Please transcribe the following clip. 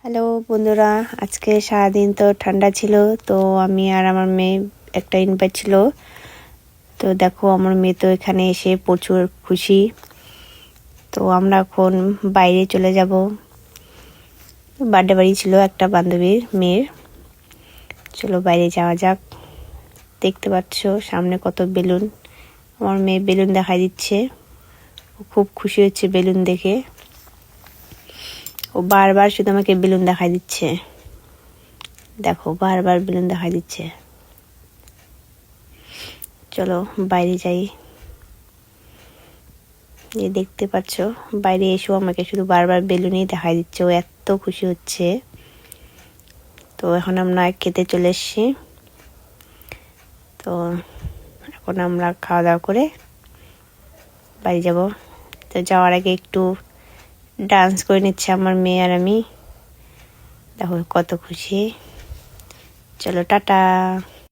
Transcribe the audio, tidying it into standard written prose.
Hello বন্ধুরা, আজকে সারাদিন তো ঠান্ডা ছিল। তো আমি আর আমার মেয়ে একটা ইনভাইট ছিল। তো দেখো আমার মেয়ে তো এখানে এসে প্রচুর খুশি। তো আমরা এখন বাইরে চলে যাব। বার্থডে বাড়ি ছিল একটা বান্ধবীর মেয়ের। চলো বাইরে যাওয়া যাক। দেখতে পাচ্ছ সামনে কত বেলুন। আমার মেয়ে বেলুন দেখাই দিচ্ছে। ও খুব খুশি হচ্ছে বেলুন দেখে। ও বারবার শুধু আমাকে বেলুন দেখাই দিচ্ছে। দেখো বারবার বেলুন দেখাই দিচ্ছে। চলো বাইরে যাই। এই দেখতে পাচ্ছ বাইরে এসেও আমাকে শুধু বারবার বেলুনই দেখাই দিচ্ছে। ও এত খুশি হচ্ছে। তো এখন আমরা খেতে চলে এসেছি। তো এখন আমরা খাওয়া দাওয়া করে বাড়ি যাব। তো যাওয়ার আগে একটু ডান্স করে নিচ্ছে আমার মেয়ে আর আমি। দেখো কত খুশি। চলো টাটা।